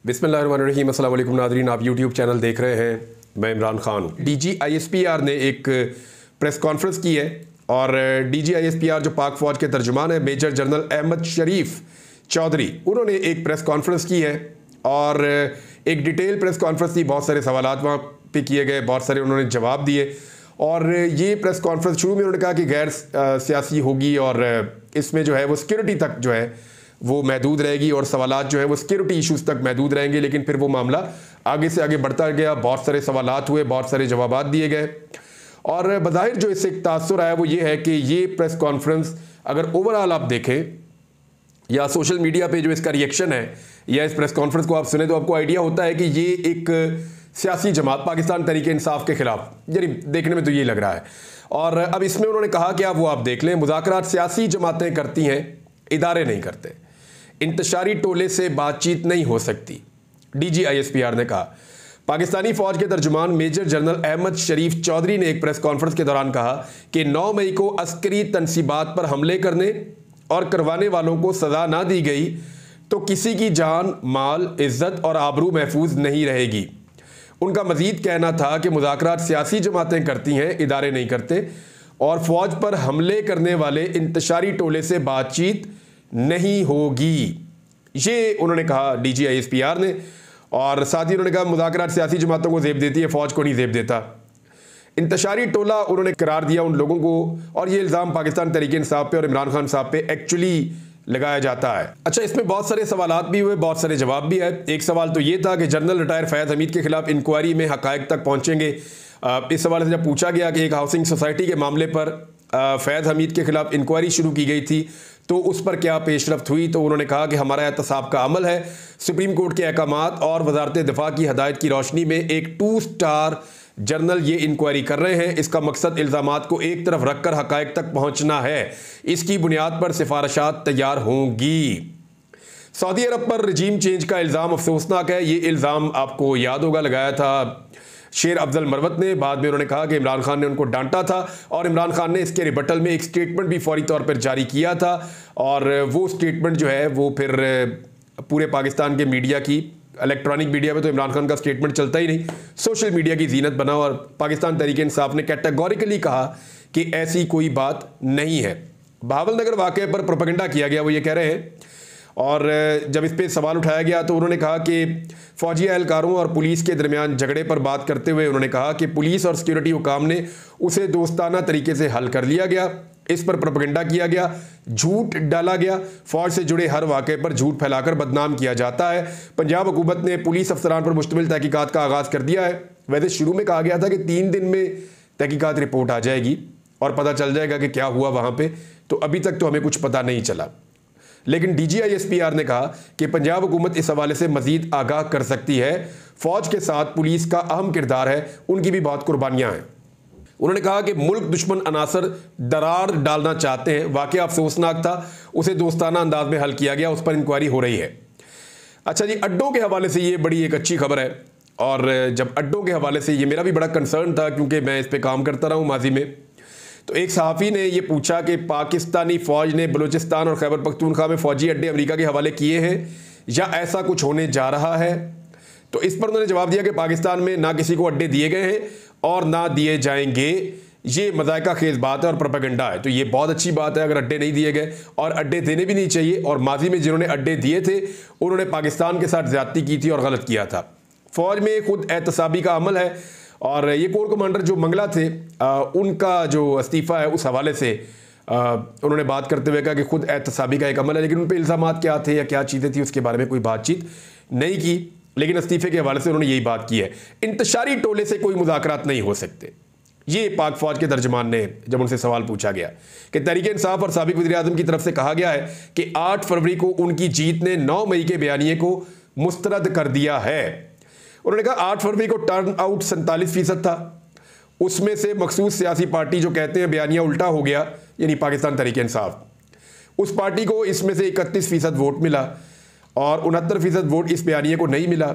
बिस्मिल्लाहिर्रहमानिर्रहीम। अस्सलाम वालेकुम नाज़रीन, आप यूट्यूब चैनल देख रहे हैं, मैं इमरान खान हूँ। DGISPR ने एक प्रेस कॉन्फ्रेंस की है और DGISPR जो पाक फ़ौज के तर्जुमान है मेजर जनरल अहमद शरीफ चौधरी, उन्होंने एक प्रेस कॉन्फ्रेंस की है और एक डिटेल प्रेस कॉन्फ्रेंस थी। बहुत सारे सवाल वहाँ पे किए गए, बहुत सारे उन्होंने जवाब दिए और ये प्रेस कॉन्फ्रेंस शुरू में उन्होंने कहा कि गैर सियासी होगी और इसमें जो है वो सिक्योरिटी तक जो है वो महदूद रहेगी और सवालात जो है वो सिक्योरिटी इश्यूज़ तक महदूद रहेंगे। लेकिन फिर वो मामला आगे से आगे बढ़ता गया, बहुत सारे सवालात हुए, बहुत सारे जवाबात दिए गए और बज़ाहिर जो इससे एक तासुर आया वो ये है कि ये प्रेस कॉन्फ्रेंस अगर ओवरऑल आप देखें या सोशल मीडिया पे जो इसका रिएक्शन है या इस प्रेस कॉन्फ्रेंस को आप सुने तो आपको आइडिया होता है कि ये एक सियासी जमात पाकिस्तान तहरीक इंसाफ के खिलाफ, यानी देखने में तो ये लग रहा है। और अब इसमें उन्होंने कहा कि वो आप देख लें, मुज़ाकरात सियासी जमातें करती हैं, इदारे नहीं करते, इंतशारी टोले से बातचीत नहीं हो सकती, DGISPR ने कहा। पाकिस्तानी फौज के तर्जुमान मेजर जनरल अहमद शरीफ चौधरी ने एक प्रेस कॉन्फ्रेंस के दौरान कहा कि 9 मई को अस्करी तनसीबात पर हमले करने और करवाने वालों को सजा ना दी गई तो किसी की जान, माल, इज्जत और आबरू महफूज नहीं रहेगी। उनका मजीद कहना था कि मुज़ाकरात सियासी जमातें करती हैं, इदारे नहीं करते और फौज पर हमले करने वाले इंतशारी टोले से बातचीत नहीं होगी। ये उन्होंने कहा DGISPR ने और साथ ही उन्होंने कहा मुज़ाकरात सियासी जमातों को ज़ेब देती है, फौज को नहीं ज़ेब देता। इंतशारी टोला उन्होंने करार दिया उन लोगों को और ये इल्ज़ाम पाकिस्तान तहरीक इंसाफ पे और इमरान खान साहब पे एक्चुअली लगाया जाता है। अच्छा, इसमें बहुत सारे सवालात भी हुए, बहुत सारे जवाब भी है। एक सवाल तो ये था कि जनरल रिटायर फैज़ हमीद के खिलाफ इंक्वायरी में हक़ाइक़ तक पहुँचेंगे। इस सवाल से जब पूछा गया कि एक हाउसिंग सोसाइटी के मामले पर फैज़ हमीद के खिलाफ इंक्वायरी शुरू की गई थी तो उस पर क्या पेशरफ्त हुई, तो उन्होंने कहा कि हमारा एहतसाब का अमल है, सुप्रीम कोर्ट के अहकामात और वजारत दिफा की हदायत की रोशनी में एक 2 स्टार जर्नल ये इंक्वायरी कर रहे हैं। इसका मकसद इल्ज़ामात को एक तरफ रखकर हक़ाइक़ तक पहुँचना है। इसकी बुनियाद पर सिफारिशात तैयार होंगी। सऊदी अरब पर रजीम चेंज का इल्ज़ाम अफसोसनाक है। ये इल्ज़ाम आपको याद होगा लगाया था शेर अफजल मरवत ने। बाद में उन्होंने कहा कि इमरान खान ने उनको डांटा था और इमरान खान ने इसके रिबटल में एक स्टेटमेंट भी फौरी तौर पर जारी किया था और वो स्टेटमेंट जो है वो फिर पूरे पाकिस्तान के मीडिया की, इलेक्ट्रॉनिक मीडिया में तो इमरान खान का स्टेटमेंट चलता ही नहीं, सोशल मीडिया की जीनत बना और पाकिस्तान तहरीक इंसाफ ने कैटेगोरिकली कहा कि ऐसी कोई बात नहीं है। बहावलनगर वाक़े पर प्रोपेगेंडा किया गया, वो ये कह रहे हैं। और जब इस पर सवाल उठाया गया तो उन्होंने कहा कि फ़ौजी एहलकारों और पुलिस के दरमियान झगड़े पर बात करते हुए उन्होंने कहा कि पुलिस और सिक्योरिटी हुकाम ने उसे दोस्ताना तरीके से हल कर लिया गया। इस पर प्रोपेगेंडा किया गया, झूठ डाला गया, फ़ौज से जुड़े हर वाक़े पर झूठ फैलाकर बदनाम किया जाता है। पंजाब हुकूमत ने पुलिस अफसरान पर मुश्तमिल तहकीकात का आगाज़ कर दिया है। वैसे शुरू में कहा गया था कि 3 दिन में तहकीकात रिपोर्ट आ जाएगी और पता चल जाएगा कि क्या हुआ वहाँ पर, तो अभी तक तो हमें कुछ पता नहीं चला। लेकिन DGISPR ने कहा कि पंजाब हुकूमत इस हवाले से मजीद आगाह कर सकती है। फौज के साथ पुलिस का अहम किरदार है, उनकी भी बहुत कुर्बानियां हैं। उन्होंने कहा कि मुल्क दुश्मन अनासर दरार डालना चाहते हैं। वाक़या अफसोसनाक था, उसे दोस्ताना अंदाज में हल किया गया, उस पर इंक्वायरी हो रही है। अच्छा जी, अड्डों के हवाले से ये बड़ी एक अच्छी खबर है और जब अड्डों के हवाले से ये मेरा भी बड़ा कंसर्न था क्योंकि मैं इस पर काम करता रहा हूँ माजी में। तो एक सहाफ़ी ने यह पूछा कि पाकिस्तानी फ़ौज ने बलूचिस्तान और खैबर पख्तूनख्वा में फ़ौजी अड्डे अमेरिका के हवाले किए हैं या ऐसा कुछ होने जा रहा है। तो इस पर उन्होंने जवाब दिया कि पाकिस्तान में ना किसी को अड्डे दिए गए हैं और ना दिए जाएंगे। ये मज़ायका खेज़ बात है और प्रोपेगेंडा है। तो ये बहुत अच्छी बात है अगर अड्डे नहीं दिए गए, और अड्डे देने भी नहीं चाहिए। और माजी में जिन्होंने अड्डे दिए थे उन्होंने पाकिस्तान के साथ ज़्यादती की थी और गलत किया था। फ़ौज में खुद एहतसाबी का अमल है और ये कोर कमांडर जो मंगला थे उनका जो इस्तीफ़ा है उस हवाले से उन्होंने बात करते हुए कहा कि खुद एहतसाबी का एक अमल है। लेकिन उन पर इल्ज़ामात क्या थे या क्या चीज़ें थी उसके बारे में कोई बातचीत नहीं की, लेकिन इस्तीफ़े के हवाले से उन्होंने यही बात की है। इंतशारी टोले से कोई मुज़ाकरात नहीं हो सकते, ये पाक फ़ौज के तर्जुमान ने जब उनसे सवाल पूछा गया कि तहरीक इंसाफ और साबिक़ वज़ीर-ए-आज़म की तरफ से कहा गया है कि 8 फरवरी को उनकी जीत ने 9 मई के बयानिए को मुस्तरद कर दिया है। उन्होंने कहा 8 फरवरी को टर्न आउट 47% था, उसमें से मखसूस सियासी पार्टी जो कहते हैं बयानिया उल्टा हो गया, यानी पाकिस्तान तहरीक इंसाफ, उस पार्टी को इसमें से 31% वोट मिला और 69% वोट इस बयानिए को नहीं मिला।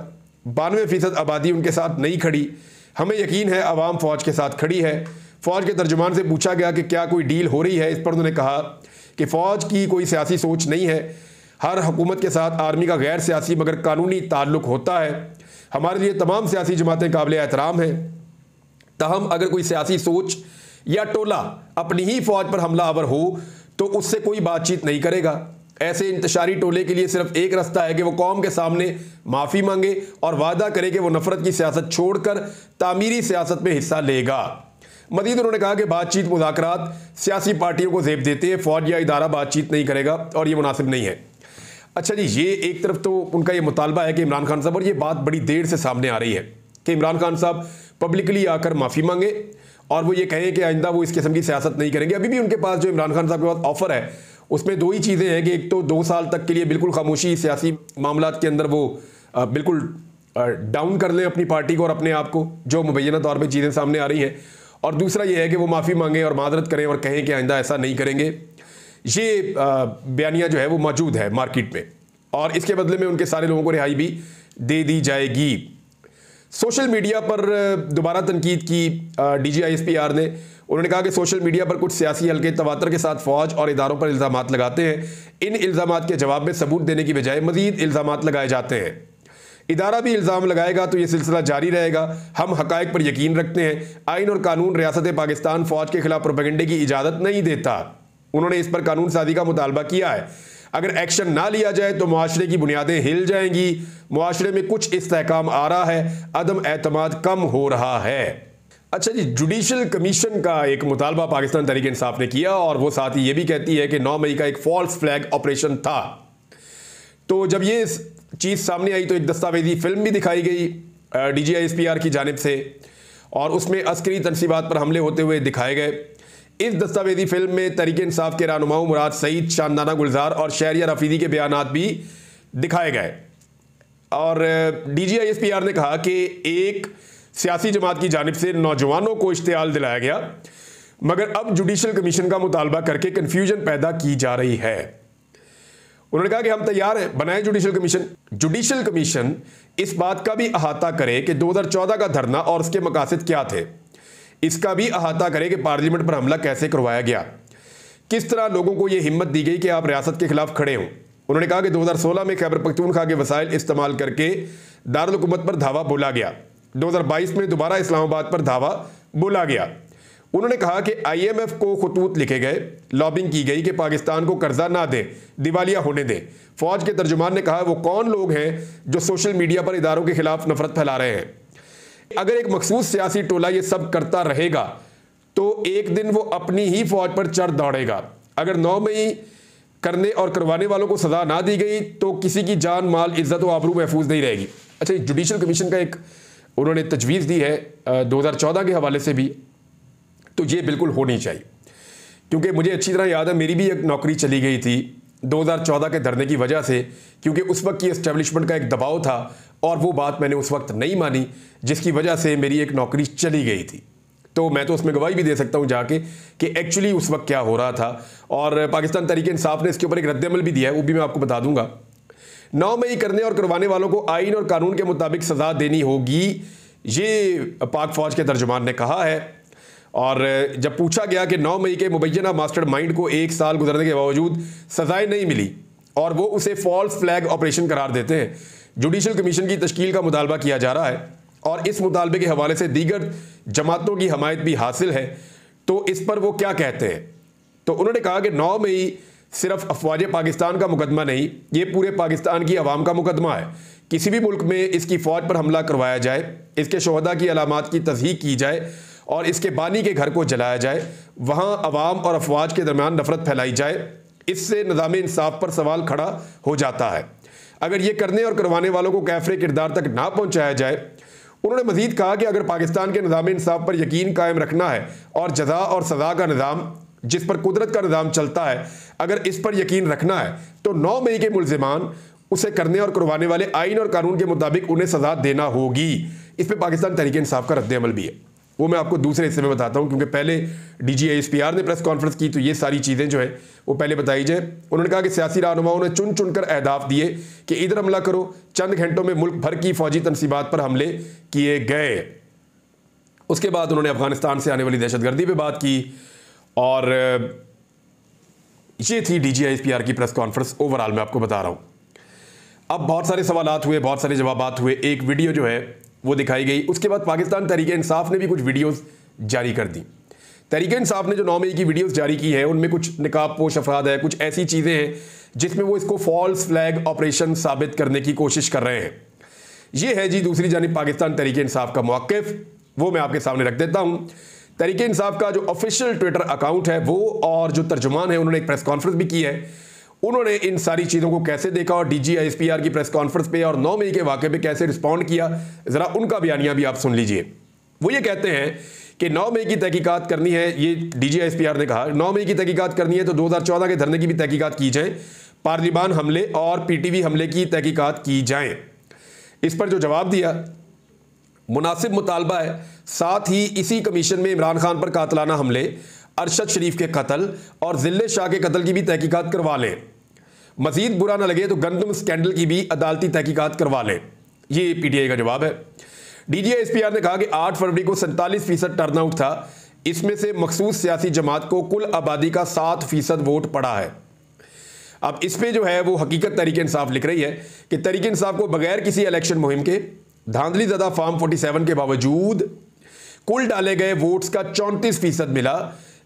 92% आबादी उनके साथ नहीं खड़ी। हमें यकीन है अवाम फ़ौज के साथ खड़ी है। फ़ौज के तर्जुमान से पूछा गया कि क्या कोई डील हो रही है। इस पर उन्होंने कहा कि फ़ौज की कोई सियासी सोच नहीं है, हर हुकूमत के साथ आर्मी का गैर सियासी मगर कानूनी ताल्लुक होता है। हमारे लिए तमाम सियासी जमातें काबिल एहतराम हैं। ताहम अगर कोई सियासी सोच या टोला अपनी ही फौज पर हमलावर हो तो उससे कोई बातचीत नहीं करेगा। ऐसे इंतशारी टोले के लिए सिर्फ एक रास्ता है कि वो कौम के सामने माफ़ी मांगे और वादा करे कि वो नफरत की सियासत छोड़कर तामीरी सियासत में हिस्सा लेगा। मजीद उन्होंने कहा कि बातचीत मुज़ाकरात सियासी पार्टियों को ज़ेब देते हैं, फौज या इदारा बातचीत नहीं करेगा और ये मुनासिब नहीं है। अच्छा जी, ये एक तरफ तो उनका ये मुतालबा है कि इमरान खान साहब, और ये बात बड़ी देर से सामने आ रही है कि इमरान खान साहब पब्लिकली आकर माफ़ी मांगे और वो ये कहें कि आइंदा वो इस किस्म की सियासत नहीं करेंगे। अभी भी उनके पास जो इमरान खान साहब के पास ऑफर है उसमें दो ही चीज़ें हैं कि एक तो 2 साल तक के लिए बिल्कुल खामोशी सियासी मामलात के अंदर वो बिल्कुल डाउन कर लें अपनी पार्टी को और अपने आप को, जो मुबैना तौर पर चीज़ें सामने आ रही हैं, और दूसरा ये है कि वो माफ़ी मांगें और मादरत करें और कहें कि आइंदा ऐसा नहीं करेंगे। ये बयानिया जो है वो मौजूद है मार्केट में और इसके बदले में उनके सारे लोगों को रिहाई भी दे दी जाएगी। सोशल मीडिया पर दोबारा तनकीद की DGISPR ने। उन्होंने कहा कि सोशल मीडिया पर कुछ सियासी हल्के तवातर के साथ फौज और इदारों पर इल्ज़ामात लगाते हैं। इन इल्ज़ामात के जवाब में सबूत देने की बजाय मज़ीद इल्ज़ामात लगाए जाते हैं। इदारा भी इल्ज़ाम लगाएगा तो ये सिलसिला जारी रहेगा। हम हक़ाइक़ पर यकीन रखते हैं। आइन और कानून रियासत पाकिस्तान फ़ौज के खिलाफ प्रोपेगेंडे की इजाज़त नहीं देता। उन्होंने इस पर कानून साजी का मुतालबा किया है। अगर एक्शन ना लिया जाए तो मुआशरे की बुनियादें हिल जाएंगी। मुआशरे में कुछ इस्तेहकाम आ रहा है, अदम एतमाद कम हो रहा है। अच्छा जी, जुडिशल कमीशन का एक मुतालबा पाकिस्तान तहरीक इंसाफ ने किया और वो साथ ही ये भी कहती है कि 9 मई का एक फॉल्स फ्लैग ऑपरेशन था। तो जब ये चीज़ सामने आई तो एक दस्तावेजी फिल्म भी दिखाई गई DGISPR की जानिब से और उसमें अस्करी तनसीबात पर हमले होते हुए दिखाए गए। इस दस्तावेजी फिल्म में तहरीक इंसाफ के रहनुमाओं मुराद सईद, शानदाना गुलजार और शहरियार रफीदी के बयानात भी दिखाए गए। और DGISPR ने कहा कि एक सियासी जमात की जानिब से नौजवानों को इश्तियाल दिलाया गया, मगर अब जुडिशल कमीशन का मुतालबा करके कन्फ्यूजन पैदा की जा रही है। उन्होंने कहा कि हम तैयार हैं, बनाएं जुडिशल कमीशन। जुडिशल कमीशन इस बात का भी अहाता करे कि 2014 का धरना और उसके मकासद क्या थे। इसका भी अहाता करे कि पार्लियामेंट पर हमला कैसे करवाया गया, किस तरह लोगों को यह हिम्मत दी गई कि आप रियासत के खिलाफ खड़े हों। उन्होंने कहा कि 2016 में खैबर पख्तूनख्वा के वसाइल इस्तेमाल करके दारुल हुकूमत पर धावा बोला गया। 2022 में दोबारा इस्लामाबाद पर धावा बोला गया। उन्होंने कहा कि IMF को खतूत लिखे गए, लॉबिंग की गई कि पाकिस्तान को कर्जा ना दे, दिवालिया होने दे। फौज के तर्जुमान ने कहा वो कौन लोग हैं जो सोशल मीडिया पर इदारों के खिलाफ नफरत फैला रहे हैं। अगर एक मखसूस सियासी टोला ये सब करता रहेगा तो एक दिन वो अपनी ही फौज पर चढ़ दौड़ेगा। अगर 9 मई करने और करवाने वालों को सजा ना दी गई तो किसी की जान, माल, इज्जत व आबरू महफूज नहीं रहेगी। अच्छा, जुडिशल कमीशन का एक उन्होंने तजवीज़ दी है 2014 के हवाले से भी, तो ये बिल्कुल होनी चाहिए। क्योंकि मुझे अच्छी तरह याद है मेरी भी एक नौकरी चली गई थी 2014 के धरने की वजह से, क्योंकि उस वक्त की एस्टेब्लिशमेंट का एक दबाव था और वो बात मैंने उस वक्त नहीं मानी, जिसकी वजह से मेरी एक नौकरी चली गई थी। तो मैं तो उसमें गवाही भी दे सकता हूँ जाके कि एक्चुअली उस वक्त क्या हो रहा था। और पाकिस्तान तहरीक इंसाफ ने इसके ऊपर एक रद्द-ए-अमल भी दिया है, वो भी मैं आपको बता दूंगा। 9 मई करने और करवाने वालों को आइन और कानून के मुताबिक सजा देनी होगी, ये पाक फौज के तर्जुमान ने कहा है। और जब पूछा गया कि 9 मई के मुबैना मास्टरमाइंड को 1 साल गुजरने के बावजूद सजाएं नहीं मिली और वो उसे फॉल्स फ्लैग ऑपरेशन करार देते हैं, जुडिशल कमीशन की तश्कील का मुतालबा किया जा रहा है और इस मुतालबे के हवाले से दीगर जमातों की हमायत भी हासिल है। तो इस पर वो क्या कहते हैं? तो उन्होंने कहा कि 9 मई सिर्फ अफवाज पाकिस्तान का मुकदमा नहीं, ये पूरे पाकिस्तान की आवाम का मुकदमा है। किसी भी मुल्क में इसकी फ़ौज पर हमला करवाया जाए, इसके शोहदा की अलामात की तस्दीक की जाए और इसके बानी के घर को जलाया जाए, वहाँ अवाम और अफवाज के दरमियान नफरत फैलाई जाए, इससे निज़ाम इंसाफ पर सवाल खड़ा हो जाता है। अगर ये करने और करवाने वालों को कैफरे किरदार तक ना पहुँचाया जाए। उन्होंने मजीद कहा कि अगर पाकिस्तान के निज़ाम इंसाफ पर यकीन कायम रखना है और जज़ा और सज़ा का निज़ाम जिस पर कुदरत का निज़ाम चलता है, अगर इस पर यकीन रखना है तो 9 मई के मुल्ज़िमान उसे करने और करवाने वाले आइन और कानून के मुताबिक उन्हें सज़ा देना होगी। इस पर पाकिस्तान तहरीक इंसाफ का रद्द-ए-अमल भी है, वो मैं आपको दूसरे हिस्से में बताता हूँ, क्योंकि पहले DGISPR ने प्रेस कॉन्फ्रेंस की तो ये सारी चीज़ें जो है वो पहले बताई जाए। उन्होंने कहा कि सियासी रहनुमाओं ने चुन चुन कर अहदाफ दिए कि इधर हमला करो। चंद घंटों में मुल्क भर की फौजी तनसीबात पर हमले किए गए। उसके बाद उन्होंने अफगानिस्तान से आने वाली दहशतगर्दी पर बात की और ये थी DGISPR की प्रेस कॉन्फ्रेंस। ओवरऑल मैं आपको बता रहा हूँ। अब बहुत सारे सवालात हुए, बहुत सारे जवाबात हुए, एक वीडियो जो है वो दिखाई गई। उसके बाद पाकिस्तान तहरीक इंसाफ ने भी कुछ वीडियोस जारी कर दी। तहरीक इंसाफ ने जो 9 मई की वीडियोस जारी की है उनमें कुछ निकाब पोश अफराद है, कुछ ऐसी चीज़ें हैं जिसमें वो इसको फॉल्स फ्लैग ऑपरेशन साबित करने की कोशिश कर रहे हैं। ये है जी दूसरी जानिब पाकिस्तान तहरीक इंसाफ का मौक़िफ़, वो मैं आपके सामने रख देता हूँ। तहरीक इंसाफ का जो ऑफिशियल ट्विटर अकाउंट है वो और जो तर्जुमान है उन्होंने एक प्रेस कॉन्फ्रेंस भी की है। उन्होंने इन सारी चीज़ों को कैसे देखा और DGISPR की प्रेस कॉन्फ्रेंस पे और 9 मई के वाक़े पे कैसे रिस्पॉन्ड किया, ज़रा उनका बयानिया भी आप सुन लीजिए। वो ये कहते हैं कि 9 मई की तहकीकात करनी है, ये DGISPR ने कहा 9 मई की तहकीकात करनी है तो 2014 के धरने की भी तहकीकात की जाए, पार्लिमान हमले और PTV हमले की तहकीकात की जाए। इस पर जो जवाब दिया मुनासिब मुतालबा है, साथ ही इसी कमीशन में इमरान खान पर कातलाना हमले, अरशद शरीफ के कत्ल और जिले शाह के कत्ल की भी तहकीकात करवा लें। मजीद बुरा ना लगे तो गंदम स्कैंडल की भी अदालती तहकीकात करवा लें। ये PTI का जवाब है। DGISPR ने कहा कि 8 फरवरी को 47% टर्नआउट था, इसमें से मखसूस सियासी जमात को कुल आबादी का 7% वोट पड़ा है। अब इस पे जो है वो हकीकत तहरीक इंसाफ लिख रही है कि तहरीक इंसाफ को बगैर किसी इलेक्शन मुहिम के धांधली ज़दा फॉर्म 47 के बावजूद कुल डाले गए वोट्स का 34% मिला,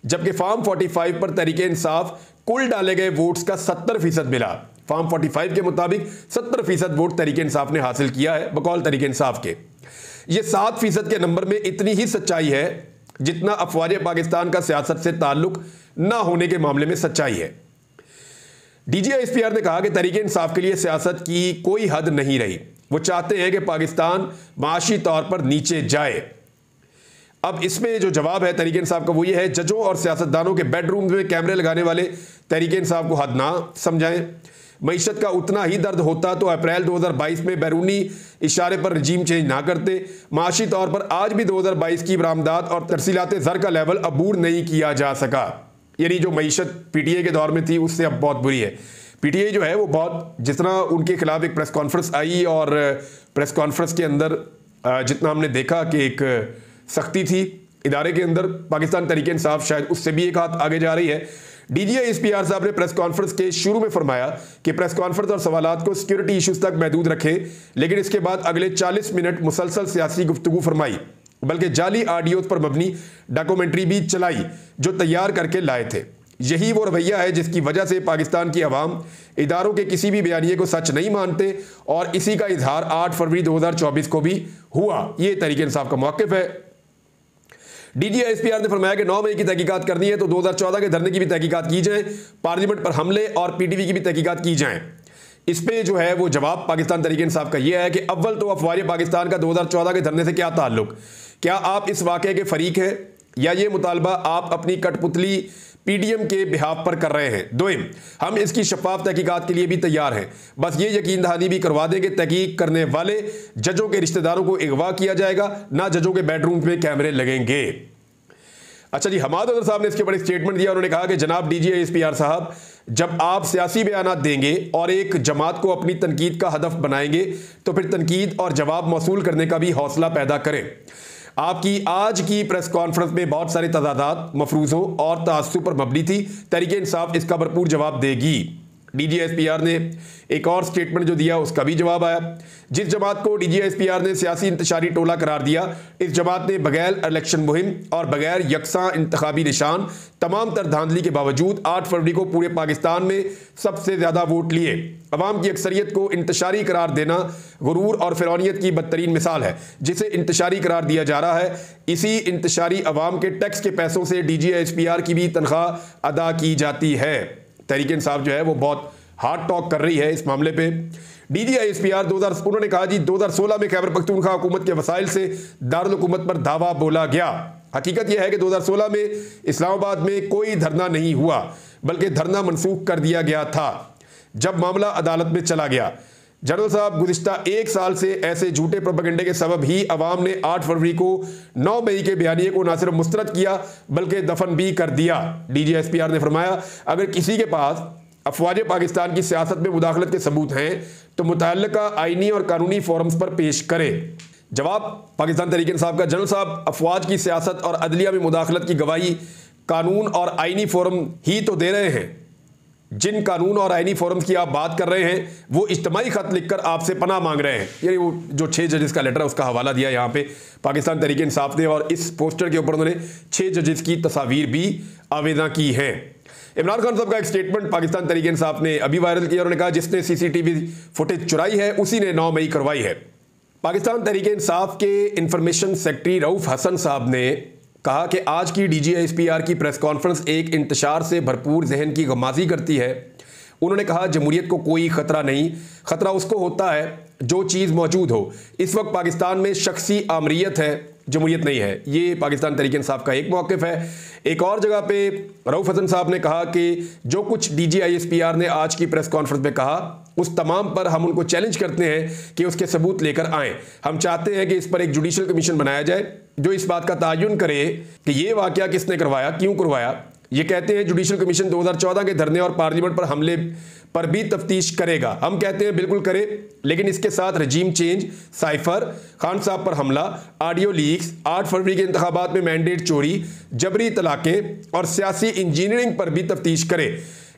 जबकि फॉर्म 45 पर तहरीक इंसाफ कुल डाले गए वोट्स का 70% मिला। फॉर्म 45 के मुताबिक 70% वोट तहरीक इंसाफ ने हासिल किया है बकौल तहरीक इंसाफ के। ये 7% के नंबर में इतनी ही सच्चाई है जितना अफवाज पाकिस्तान का सियासत से ताल्लुक ना होने के मामले में सच्चाई है। DGISPR ने कहा कि तहरीक इंसाफ के लिए सियासत की कोई हद नहीं रही। वो चाहते हैं कि पाकिस्तान माशी तौर पर नीचे जाए। अब इसमें जो जवाब है तहरीक इंसाफ का वो ये है, जजों और सियासतदानों के बेडरूम में कैमरे लगाने वाले तहरीक इंसाफ को हद ना समझाएं। मईशत का उतना ही दर्द होता तो अप्रैल 2022 में बैरूनी इशारे पर रजीम चेंज ना करते। माशी तौर पर आज भी 2022 की बरामदात और तरसीलात ज़र का लेवल अबूर नहीं किया जा सका। यानी जो मईशत PTI के दौर में थी उससे अब बहुत बुरी है। PTI जो है वो बहुत, जितना उनके खिलाफ एक प्रेस कॉन्फ्रेंस आई और प्रेस कॉन्फ्रेंस के अंदर जितना हमने देखा कि एक सख्ती थी इदारे के अंदर, पाकिस्तान तहरीक इंसाफ शायद उससे भी एक हाथ आगे जा रही है। DGISPR साहब ने प्रेस कॉन्फ्रेंस के शुरू में फरमाया कि प्रेस कॉन्फ्रेंस और सवालात को सिक्योरिटी इश्यूज तक महदूद रखें, लेकिन इसके बाद अगले 40 मिनट मुसलसल सियासी गुफ्तगू फरमाई, बल्कि जाली ऑडियोज पर मबनी डॉक्यूमेंट्री भी चलाई जो तैयार करके लाए थे। यही वो रवैया है जिसकी वजह से पाकिस्तान की आवाम इदारों के किसी भी बयानिए को सच नहीं मानते और इसी का इजहार 8 फरवरी 2024 को भी हुआ। ये तहरीक इंसाफ का मौक़िफ़ है। DGISPR ने फरमाया कि 9 मई की तहकीकात करनी है तो 2014 के धरने की भी तहकीकात की जाए, पार्लियामेंट पर हमले और PTV की भी तहकीकात की जाए। इस पे जो है वो जवाब पाकिस्तान तहरीक इंसाफ का ये है कि अव्वल तो अफवाज पाकिस्तान का 2014 के धरने से क्या ताल्लुक, क्या आप इस वाक़े के फरीक हैं या ये मुतालबा आप अपनी कठपुतली PDM के बिहाफ पर कर रहे हैं। दोइम, हम इसकी शफाफ तहकीकात के लिए भी तैयार हैं, बस ये यकीन दहानी भी करवा दें कि तहकीक करने वाले जजों के रिश्तेदारों को अगवा किया जाएगा, ना जजों के बेडरूम में कैमरे लगेंगे। अच्छा जी, हमाद अदर साहब ने इसके बड़े स्टेटमेंट दिया। उन्होंने कहा कि जनाब DGISPR साहब, जब आप सियासी बयानात देंगे और एक जमात को अपनी तनकीद का हदफ बनाएंगे तो फिर तनकीद और जवाब मौसूल करने का भी हौसला पैदा करें। आपकी आज की प्रेस कॉन्फ्रेंस में बहुत सारे तजादात, मफरूज़ों और तासुब पर मबनी थी। तहरीक इंसाफ इसका भरपूर जवाब देगी। DGISPR ने एक और स्टेटमेंट जो दिया उसका भी जवाब आया। जिस जमात को DGISPR ने सियासी इंतशारी टोला करार दिया, इस जमात ने बगैर इलेक्शन मुहिम और बगैर यकसा इंतखाबी निशान तमाम तर धांधली के बावजूद 8 फरवरी को पूरे पाकिस्तान में सबसे ज़्यादा वोट लिए। अवाम की अक्सरियत को इंतशारी करार देना गुरूर और फिरौनियत की बदतरीन मिसाल है, जिसे इंतशारी करार दिया जा रहा है। इसी इंतशारी अवाम के टैक्स के पैसों से DGISPR की भी तनख्वाह अदा की जाती है। तहरीक इंसाफ जो है वो बहुत हार्ड टॉक कर रही है इस मामले पे। DGISPR उन्होंने कहा जी 2016 में खैबर पख्तूनख्वा हुकूमत के वसाइल से दारुल हुकूमत पर दावा बोला गया। हकीकत यह है कि 2016 में इस्लामाबाद में कोई धरना नहीं हुआ, बल्कि धरना मनसूख कर दिया गया था जब मामला अदालत में चला गया। जनरल साहब, गुज़िश्ता 1 साल से ऐसे झूठे प्रोपेगेंडे के सबब ही अवाम ने 8 फरवरी को 9 मई के बयानिए को न सिर्फ मुस्तरद किया बल्कि दफन भी कर दिया। DGISPR ने फरमाया, अगर किसी के पास अफवाज पाकिस्तान की सियासत में मुदाखलत के सबूत हैं तो मुतअल्लिका आईनी और कानूनी फोरम्स पर पेश करे। जवाब पाकिस्तान तहरीक इंसाफ का, जनरल साहब, अफवाज की सियासत और अदलिया में मुदाखलत की गवाही कानून और आईनी फोरम ही तो दे रहे हैं। जिन कानून और आईनी फोरम्स की आप बात कर रहे हैं वो इज्तिमाई खत लिखकर आपसे पनाह मांग रहे हैं। यानी वो जो 6 जजेस का लेटर है उसका हवाला दिया यहाँ पे पाकिस्तान तहरीक इंसाफ ने, और इस पोस्टर के ऊपर उन्होंने 6 जजेस की तस्वीर भी आवेदन की है। इमरान खान साहब का एक स्टेटमेंट पाकिस्तान तहरीक इंसाफ ने अभी वायरल किया। उन्होंने कहा जिसने सीसीटीवी फुटेज चुराई है उसी ने 9 मई करवाई है। पाकिस्तान तहरीक इंसाफ के इंफॉर्मेशन सेक्रेटरी रऊफ हसन साहब ने कहा कि आज की DGISPR की प्रेस कॉन्फ्रेंस एक इंतशार से भरपूर जहन की गमाजी करती है। उन्होंने कहा जमहूरियत को कोई ख़तरा नहीं, ख़तरा उसको होता है जो चीज़ मौजूद हो। इस वक्त पाकिस्तान में शख्सी आमरीत है, जमहूरियत नहीं है। ये पाकिस्तान तहरीक इंसाफ का एक मौक़िफ़ है। एक और जगह पे रऊफ हसन साहब ने कहा कि जो कुछ DGISPR ने आज की प्रेस कॉन्फ्रेंस में कहा उस तमाम पर हम उनको चैलेंज करते हैं कि उसके सबूत लेकर आएँ। हम चाहते हैं कि इस पर एक जुडिशल कमीशन बनाया जाए जो इस बात का तयन करे कि ये वाक़या किसने करवाया, क्यों करवाया। ये कहते हैं जुडिशल कमीशन 2014 के धरने और पार्लियामेंट पर हमले पर भी तफ्तीश करेगा। हम कहते हैं बिल्कुल करे, लेकिन इसके साथ रजीम चेंज, साइफर, खान साहब पर हमला, ऑडियो लीक्स, 8 फरवरी के इंतखाबात में मैंडेट चोरी, जबरी तलाक़ें और सियासी इंजीनियरिंग पर भी तफ्तीश करे।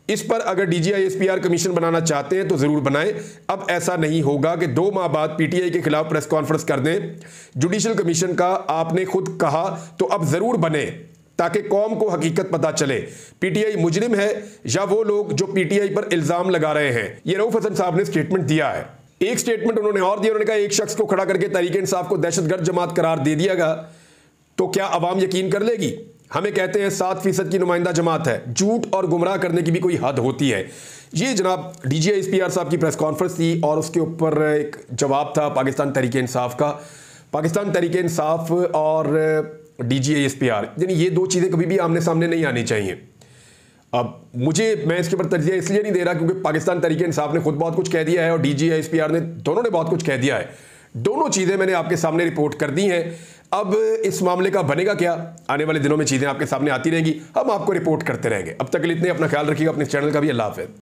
इस पर अगर DGISPR कमीशन बनाना चाहते हैं तो ज़रूर बनाएं। अब ऐसा नहीं होगा कि 2 माह बाद PTI के खिलाफ प्रेस कॉन्फ्रेंस कर दें। जुडिशल कमीशन का आपने खुद कहा तो अब ज़रूर बने ताकि कौम को हकीकत पता चले PTI मुजरिम है या वो लोग जो PTI पर इल्ज़ाम लगा रहे हैं। ये रऊफ हसन साहब ने स्टेटमेंट दिया है। एक स्टेटमेंट उन्होंने और दिया। उन्होंने कहा एक शख्स को खड़ा करके तहरीक इंसाफ को दहशतगर्द जमात करार दे दिया तो क्या अवाम यकीन कर लेगी? हमें कहते हैं 7% की नुमाइंदा जमात है। झूठ और गुमराह करने की भी कोई हद होती है। ये जनाब DGISPR साहब की प्रेस कॉन्फ्रेंस थी और उसके ऊपर एक जवाब था पाकिस्तान तहरीक इंसाफ का। पाकिस्तान तहरीक इंसाफ और DGISPR यानी ये 2 चीज़ें कभी भी आमने सामने नहीं आनी चाहिए। अब मैं इसके ऊपर तरजीह इसलिए नहीं दे रहा क्योंकि पाकिस्तान तहरीक इंसाफ ने खुद बहुत कुछ कह दिया है और DGISPR ने, दोनों ने बहुत कुछ कह दिया है। दोनों चीज़ें मैंने आपके सामने रिपोर्ट कर दी हैं। अब इस मामले का बनेगा क्या, आने वाले दिनों में चीज़ें आपके सामने आती रहेंगी, हम आपको रिपोर्ट करते रहेंगे। अब तक के लिए इतने, अपना ख्याल रखिएगा, अपने चैनल का भी। अल्लाह हाफ़िज़।